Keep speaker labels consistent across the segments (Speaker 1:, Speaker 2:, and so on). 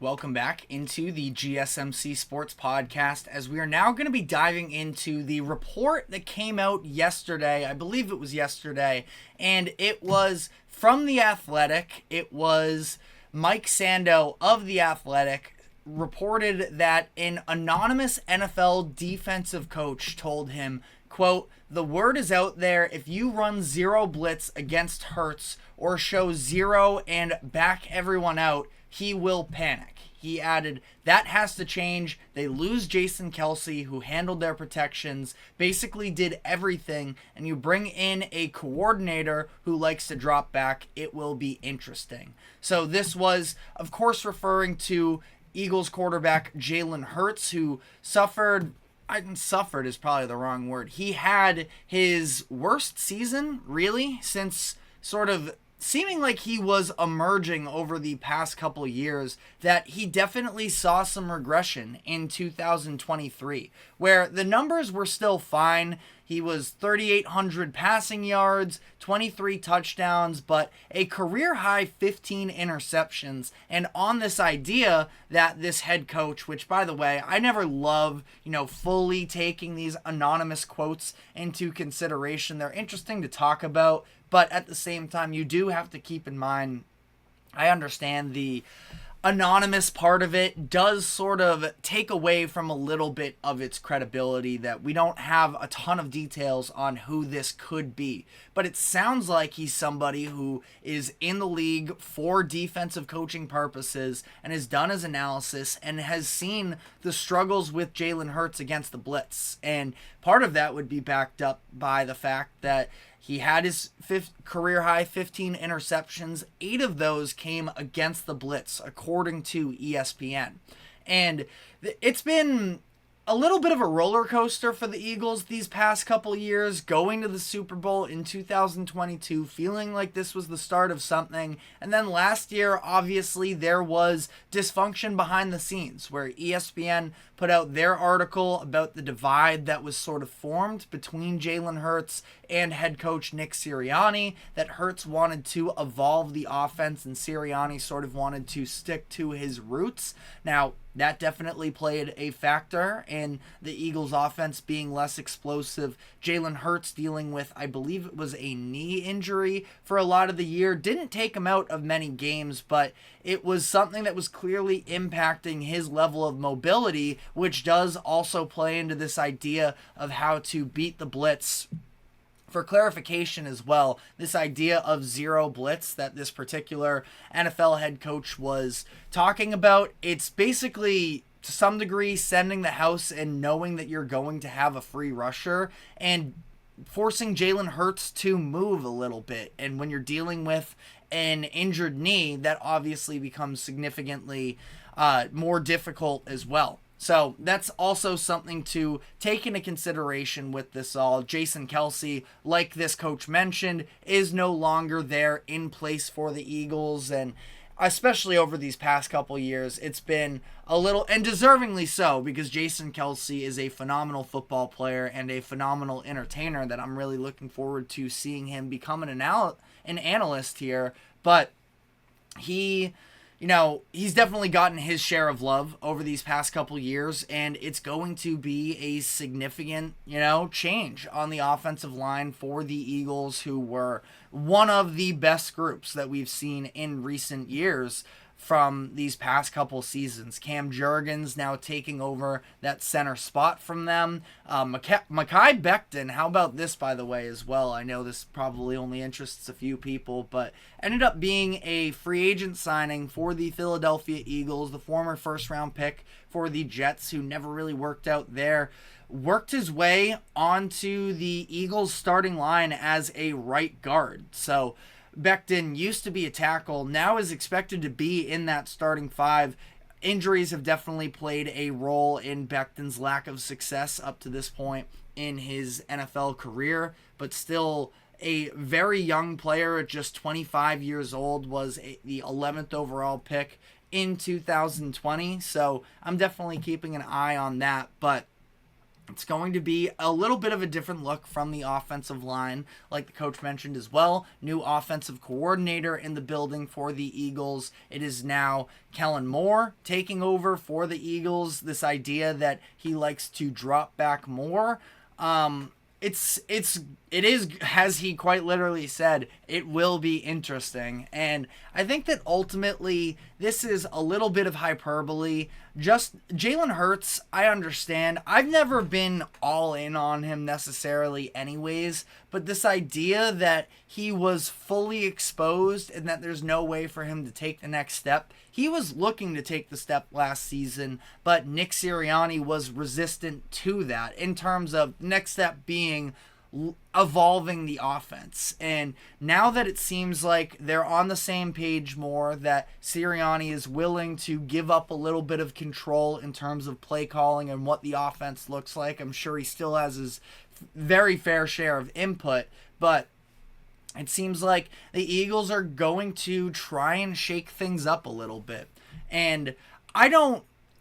Speaker 1: Welcome back into the GSMC Sports Podcast as we are now going to be diving into the report that came out yesterday. I believe it was yesterday, and it was from The Athletic. It was Mike Sando of The Athletic reported that an anonymous NFL defensive coach told him, quote, "The word is out there, if you run zero blitz against Hurts or show zero and back everyone out, he will panic." He added, that has to change. They lose Jason Kelce, who handled their protections, basically did everything, and you bring in a coordinator who likes to drop back. It will be interesting. So this was, of course, referring to Eagles quarterback Jalen Hurts, who suffered is probably the wrong word. He had his worst season, really, since sort of seeming like he was emerging over the past couple of years, that he definitely saw some regression in 2023, where the numbers were still fine. He was 3,800 passing yards, 23 touchdowns, but a career-high 15 interceptions. And on this idea that this head coach, which, by the way, I never love, fully taking these anonymous quotes into consideration. They're interesting to talk about, but at the same time, you do have to keep in mind, I understand the anonymous part of it does sort of take away from a little bit of its credibility, that we don't have a ton of details on who this could be. But it sounds like he's somebody who is in the league for defensive coaching purposes and has done his analysis and has seen the struggles with Jalen Hurts against the blitz. And part of that would be backed up by the fact that he had his career-high 15 interceptions. 8 of those came against the blitz, according to ESPN. And it's been a little bit of a roller coaster for the Eagles these past couple years, going to the Super Bowl in 2022, feeling like this was the start of something. And then last year, obviously, there was dysfunction behind the scenes, where ESPN put out their article about the divide that was sort of formed between Jalen Hurts and head coach Nick Sirianni, that Hurts wanted to evolve the offense and Sirianni sort of wanted to stick to his roots. Now, that definitely played a factor in the Eagles' offense being less explosive. Jalen Hurts dealing with, I believe it was a knee injury for a lot of the year. Didn't take him out of many games, but it was something that was clearly impacting his level of mobility, which does also play into this idea of how to beat the blitz. For clarification as well, this idea of zero blitz that this particular NFL head coach was talking about, it's basically to some degree sending the house and knowing that you're going to have a free rusher and forcing Jalen Hurts to move a little bit. And when you're dealing with an injured knee, that obviously becomes significantly more difficult as well. So that's also something to take into consideration with this all. Jason Kelce, like this coach mentioned, is no longer there in place for the Eagles. And especially over these past couple years, it's been a little, and deservingly so, because Jason Kelce is a phenomenal football player and a phenomenal entertainer that I'm really looking forward to seeing him become an analyst here. But he's definitely gotten his share of love over these past couple years, and it's going to be a significant, change on the offensive line for the Eagles, who were one of the best groups that we've seen in recent years from these past couple seasons. Cam Jurgens now taking over that center spot from them. Mekhi Becton, how about this, by the way, as well? I know this probably only interests a few people, but ended up being a free agent signing for the Philadelphia Eagles, the former first-round pick for the Jets, who never really worked out there. Worked his way onto the Eagles starting line as a right guard. So Becton used to be a tackle, now is expected to be in that starting 5. Injuries have definitely played a role in Becton's lack of success up to this point in his NFL career, but still a very young player at just 25 years old, was the 11th overall pick in 2020. So I'm definitely keeping an eye on that. But It's going to be a little bit of a different look from the offensive line, like the coach mentioned as well. New offensive coordinator in the building for the Eagles. It is now Kellen Moore taking over for the Eagles. This idea that he likes to drop back more. It is, as he quite literally said, it will be interesting. And I think that ultimately this is a little bit of hyperbole. Just Jalen Hurts, I understand. I've never been all in on him necessarily anyways, but this idea that he was fully exposed and that there's no way for him to take the next step. He was looking to take the step last season, but Nick Sirianni was resistant to that in terms of next step being evolving the offense. And now that it seems like they're on the same page more, that Sirianni is willing to give up a little bit of control in terms of play calling and what the offense looks like. I'm sure he still has his very fair share of input, but it seems like the Eagles are going to try and shake things up a little bit. And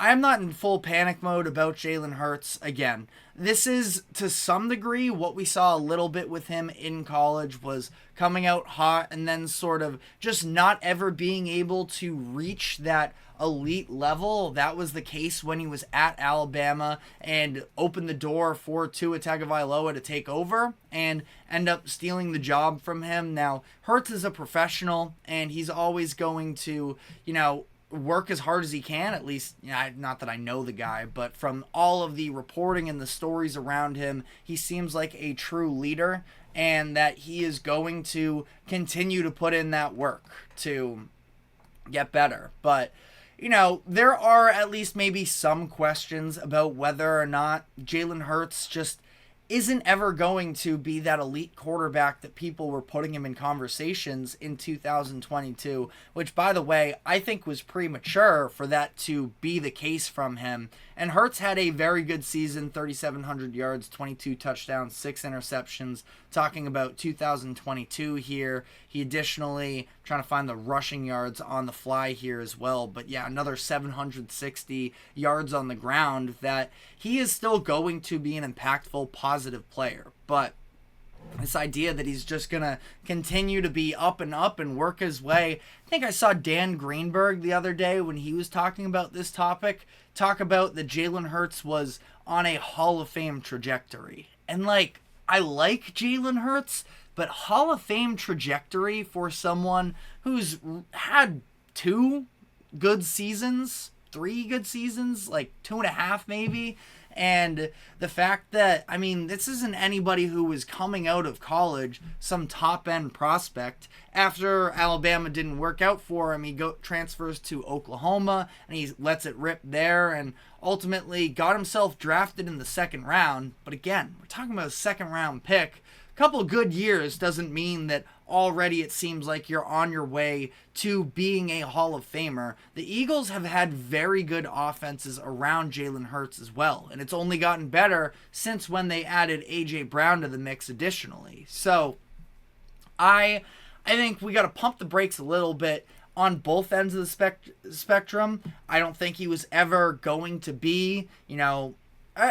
Speaker 1: I'm not in full panic mode about Jalen Hurts. Again, this is to some degree what we saw a little bit with him in college, was coming out hot and then sort of just not ever being able to reach that elite level. That was the case when he was at Alabama and opened the door for Tua Tagovailoa to take over and end up stealing the job from him. Now, Hurts is a professional and he's always going to, work as hard as he can, at least, not that I know the guy, but from all of the reporting and the stories around him, he seems like a true leader, and that he is going to continue to put in that work to get better. But, there are at least maybe some questions about whether or not Jalen Hurts just isn't ever going to be that elite quarterback that people were putting him in conversations in 2022, which, by the way, I think was premature for that to be the case from him. And Hurts had a very good season, 3,700 yards, 22 touchdowns, 6 interceptions. Talking about 2022 here, he additionally, trying to find the rushing yards on the fly here as well, but yeah, another 760 yards on the ground. That he is still going to be an impactful, positive player. But this idea that he's just going to continue to be up and work his way. I think I saw Dan Greenberg the other day when he was talking about this topic, talk about that Jalen Hurts was on a Hall of Fame trajectory. And I like Jalen Hurts, but Hall of Fame trajectory for someone who's had 2 good seasons, 3 good seasons, 2.5 maybe. And the fact that, this isn't anybody who was coming out of college, some top-end prospect. After Alabama didn't work out for him, he transfers to Oklahoma, and he lets it rip there, and ultimately got himself drafted in the 2nd round. But again, we're talking about a 2nd-round pick. Couple good years doesn't mean that already it seems like you're on your way to being a Hall of Famer. The Eagles have had very good offenses around Jalen Hurts as well, and it's only gotten better since when they added A.J. Brown to the mix additionally. So I think we got to pump the brakes a little bit on both ends of the spectrum. I don't think he was ever going to be,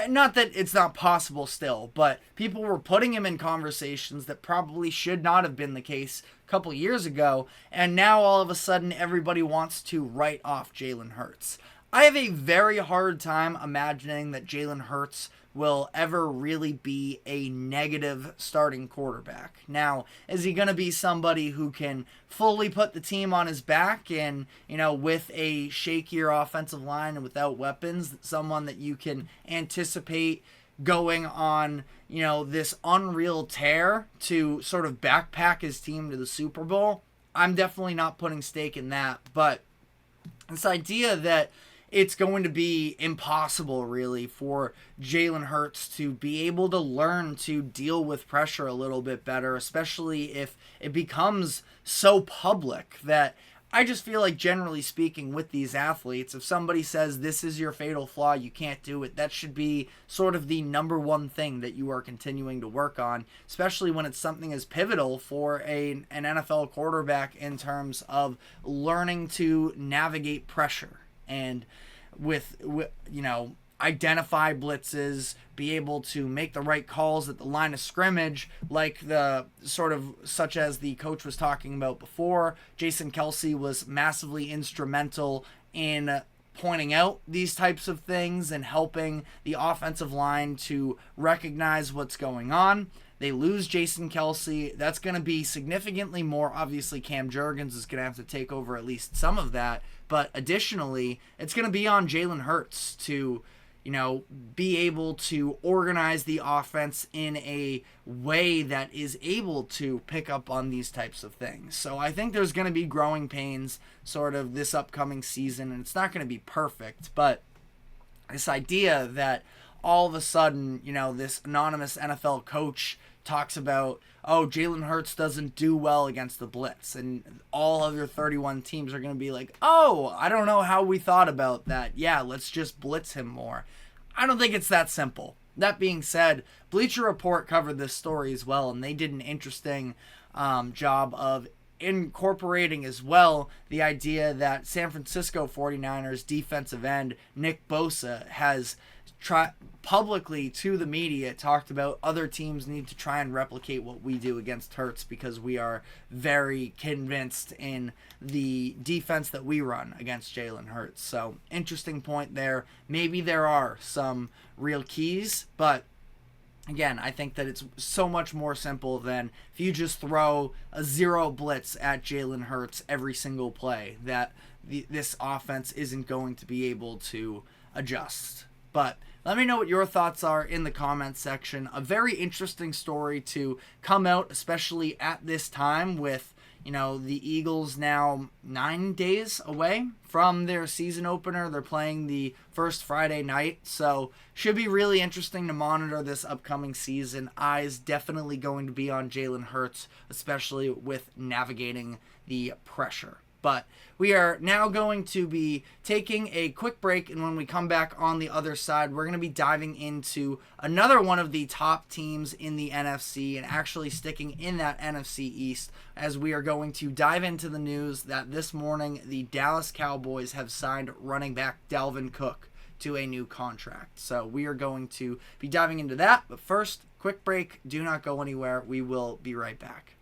Speaker 1: not that it's not possible still, but people were putting him in conversations that probably should not have been the case a couple years ago, and now all of a sudden everybody wants to write off Jalen Hurts. I have a very hard time imagining that Jalen Hurts will ever really be a negative starting quarterback. Now, is he going to be somebody who can fully put the team on his back and, with a shakier offensive line and without weapons, someone that you can anticipate going on, this unreal tear to sort of backpack his team to the Super Bowl? I'm definitely not putting stake in that, but this idea that it's going to be impossible, really, for Jalen Hurts to be able to learn to deal with pressure a little bit better, especially if it becomes so public. That I just feel like, generally speaking, with these athletes, if somebody says this is your fatal flaw, you can't do it, that should be sort of the number one thing that you are continuing to work on, especially when it's something as pivotal for an NFL quarterback in terms of learning to navigate pressure. And with identify blitzes, be able to make the right calls at the line of scrimmage, like such as the coach was talking about before. Jason Kelce was massively instrumental in pointing out these types of things and helping the offensive line to recognize what's going on. They lose Jason Kelce. That's going to be significantly more. Obviously, Cam Jurgens is going to have to take over at least some of that. But additionally, it's going to be on Jalen Hurts to, be able to organize the offense in a way that is able to pick up on these types of things. So I think there's going to be growing pains sort of this upcoming season, and it's not going to be perfect, but this idea that all of a sudden, this anonymous NFL coach talks about, oh, Jalen Hurts doesn't do well against the blitz, and all other 31 teams are going to be like, oh, I don't know how we thought about that. Yeah, let's just blitz him more. I don't think it's that simple. That being said, Bleacher Report covered this story as well, and they did an interesting job of incorporating as well the idea that San Francisco 49ers defensive end Nick Bosa has publicly to the media talked about other teams need to try and replicate what we do against Hurts because we are very convinced in the defense that we run against Jalen Hurts. So interesting point there. Maybe there are some real keys, but again, I think that it's so much more simple than if you just throw a zero blitz at Jalen Hurts every single play, that this offense isn't going to be able to adjust. But let me know what your thoughts are in the comments section. A very interesting story to come out, especially at this time with, the Eagles now 9 days away from their season opener. They're playing the first Friday night, so should be really interesting to monitor this upcoming season. Eyes definitely going to be on Jalen Hurts, especially with navigating the pressure. But we are now going to be taking a quick break, and when we come back on the other side, we're going to be diving into another one of the top teams in the NFC and actually sticking in that NFC East, as we are going to dive into the news that this morning the Dallas Cowboys have signed running back Dalvin Cook to a new contract. So we are going to be diving into that, but first, quick break. Do not go anywhere. We will be right back.